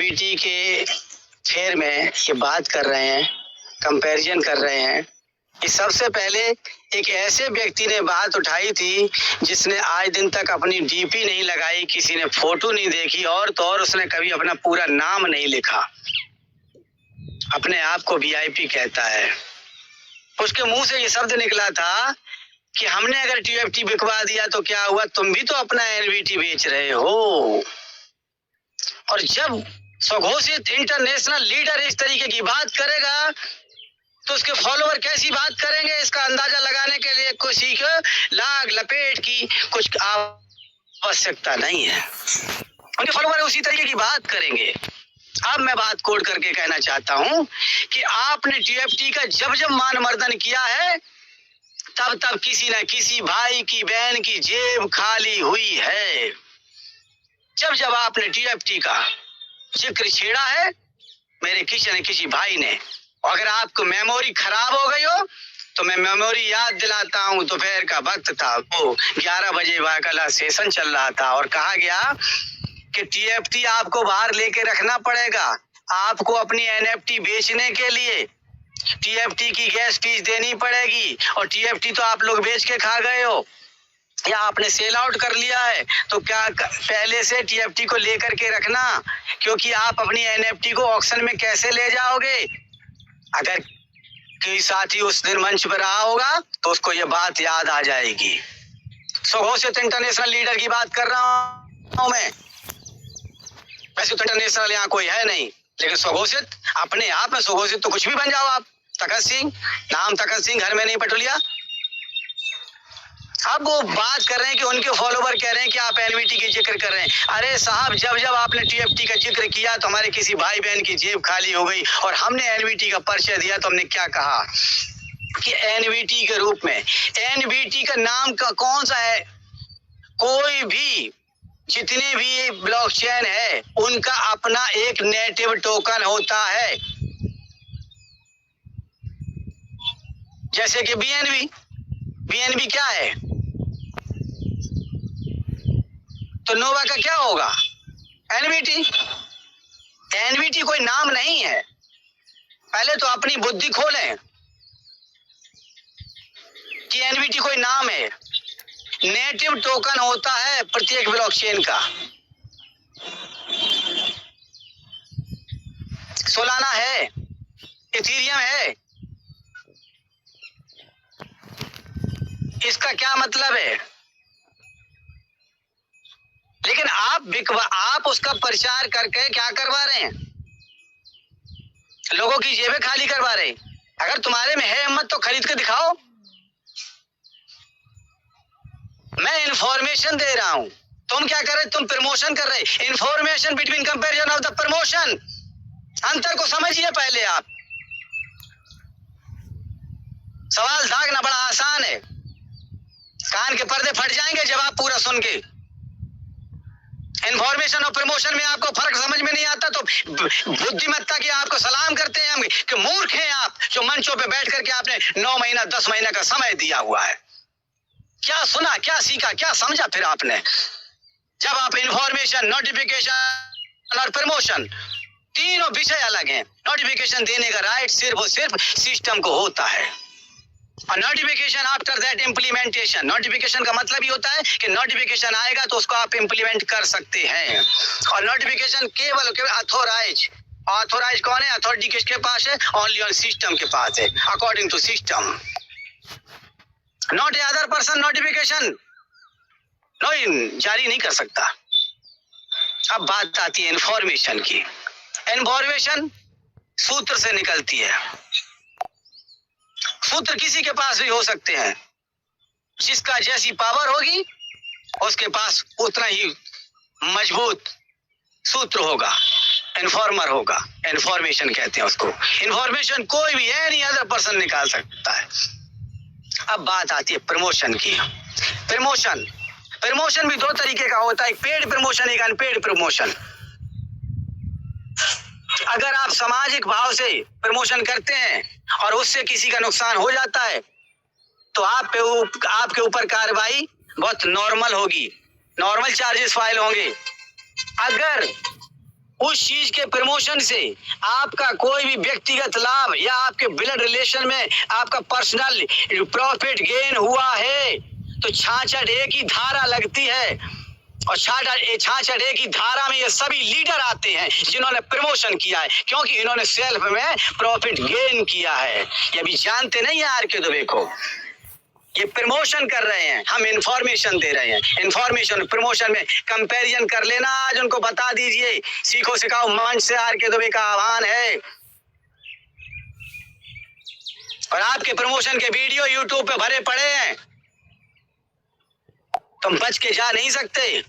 NVT के fair में ये बात कर रहे हैं, कंपैरिजन कर रहे हैं कि सबसे पहले एक ऐसे व्यक्ति ने बात उठाई थी जिसने आज दिन तक अपनी डीपी नहीं लगाई, किसी ने फोटो नहीं देखी, और तो और उसने कभी अपना पूरा नाम नहीं लिखा, अपने आप को वीआईपी कहता है। उसके मुंह से ये शब्द निकला था कि हमने अगर टीएफटी बिकवा दिया तो क्या हुआ, तुम भी तो अपना एनवीटी बेच रहे हो। और जब स्वघोषित इंटरनेशनल लीडर इस तरीके की बात करेगा तो उसके फॉलोवर कैसी बात करेंगे, इसका अंदाजा लगाने के लिए किसी को लाग लपेट की कुछ आवश्यकता नहीं है। उनके फॉलोवर उसी तरीके की बात करेंगे। अब मैं बात कोड करके कहना चाहता हूं कि आपने टीएफटी का जब जब मान मर्दन किया है तब तब किसी न किसी भाई की बहन की जेब खाली हुई है। जब जब आपने टीएफटी का जिक्र छेड़ा है मेरे किसी न किसी भाई ने, अगर आपको मेमोरी खराब हो गई हो तो मैं मेमोरी याद दिलाता हूं। दोपहर का वक्त था, वो 11 बजे वाकला सेशन चल रहा था और कहा गया कि टीएफटी आपको बाहर लेके रखना पड़ेगा, आपको अपनी एनएफटी बेचने के लिए टीएफटी की गैस फीस देनी पड़ेगी, और टीएफटी तो आप लोग बेच के खा गए हो या आपने सेल आउट कर लिया है, तो क्या पहले से टीएफटी को लेकर के रखना, क्योंकि आप अपनी एनएफटी को ऑक्शन में कैसे ले जाओगे। अगर कोई साथी उस दिन मंच पर रहा होगा तो उसको ये बात याद आ जाएगी। स्वघोषित इंटरनेशनल लीडर की बात कर रहा हूं मैं। वैसे तो इंटरनेशनल यहाँ कोई है नहीं, लेकिन स्वघोषित अपने आप में स्वघोषित तो कुछ भी बन जाओ आप। तखत सिंह, नाम तखत सिंह, घर में नहीं पटुलिया। अब वो बात कर रहे हैं कि उनके फॉलोवर कह रहे हैं कि आप एनवीटी की जिक्र कर रहे हैं। अरे साहब, जब जब आपने टीएफटी का जिक्र किया तो हमारे किसी भाई बहन की जेब खाली हो गई, और हमने एनवीटी का परिचय दिया तो हमने क्या कहा कि एनवीटी के रूप में, एनवीटी का नाम का कौन सा है, कोई भी जितने भी ब्लॉकचेन है उनका अपना एक नेटिव टोकन होता है। जैसे कि बीएनबी, बीएनबी क्या है, तो नोवा का क्या होगा, एनवीटी। एनवीटी कोई नाम नहीं है, पहले तो अपनी बुद्धि खोलें कि एनवीटी कोई नाम है। नेटिव टोकन होता है प्रत्येक ब्लॉकचेन का। सोलाना है, इथीरियम है, इसका क्या मतलब है। लेकिन आप उसका प्रचार करके क्या करवा रहे हैं, लोगों की जेबें खाली करवा रहे हैं। अगर तुम्हारे में है हिम्मत तो खरीद के दिखाओ। मैं इंफॉर्मेशन दे रहा हूं, तुम क्या कर रहे, तुम प्रमोशन कर रहे। Information between comparison of the promotion, अंतर को समझिए पहले आप। सवाल दागना बड़ा आसान है, कान के पर्दे फट जाएंगे जवाब पूरा सुन के। इन्फॉर्मेशन और प्रमोशन में आपको फर्क समझ में नहीं आता तो बुद्धिमत्ता की आपको सलाम करते हैं हम कि मूर्ख हैं आप, जो मंचों पे बैठ करके आपने 9 महीना 10 महीना का समय दिया हुआ है। क्या सुना, क्या सीखा, क्या समझा फिर आपने। जब आप इन्फॉर्मेशन, नोटिफिकेशन और प्रमोशन, तीनों विषय अलग हैं। नोटिफिकेशन देने का राइट सिर्फ और सिर्फ सिस्टम को होता है, और notification after that implementation. Notification का मतलब ही होता है कि नोटिफिकेशन आएगा तो उसको आप इम्प्लीमेंट कर सकते हैं। और नोटिफिकेशन केवल ऑथोराइज कौन है, अथॉरिटी किसके पास है, ओनली ऑन सिस्टम के पास है, according to system, not a other person. Notification जारी नहीं कर सकता। अब बात आती है इंफॉर्मेशन की। इंफॉर्मेशन सूत्र से निकलती है। सूत्र किसी के पास भी हो सकते हैं, जिसका जैसी पावर होगी उसके पास उतना ही मजबूत सूत्र होगा, इन्फॉर्मर होगा। इन्फॉर्मेशन कहते हैं उसको। इन्फॉर्मेशन कोई भी एनी अदर पर्सन निकाल सकता है। अब बात आती है प्रमोशन की। प्रमोशन भी 2 तरीके का होता है, एक पेड प्रमोशन, एक अनपेड प्रमोशन। अगर आप सामाजिक भाव से प्रमोशन करते हैं और उससे किसी का नुकसान हो जाता है तो आपके ऊपर कार्रवाई बहुत नॉर्मल होगी, नॉर्मल चार्जेस फाइल होंगे। अगर उस चीज के प्रमोशन से आपका कोई भी व्यक्तिगत लाभ या आपके ब्लड रिलेशन में आपका पर्सनल प्रॉफिट गेन हुआ है तो 66A की धारा लगती है। और 66A की धारा में ये सभी लीडर आते हैं जिन्होंने प्रमोशन किया है, क्योंकि इन्होंने सेल्फ में प्रॉफिट गेन किया है। ये अभी जानते नहीं है आर के दुबे को, ये प्रमोशन कर रहे हैं, हम इंफॉर्मेशन दे रहे हैं। इंफॉर्मेशन प्रमोशन में कंपैरिजन कर लेना, आज उनको बता दीजिए। सीखो सिखाओ मंच से आर के दुबे का आह्वान है। और आपके प्रमोशन के वीडियो यूट्यूब पे भरे पड़े हैं, तुम बच के जा नहीं सकते।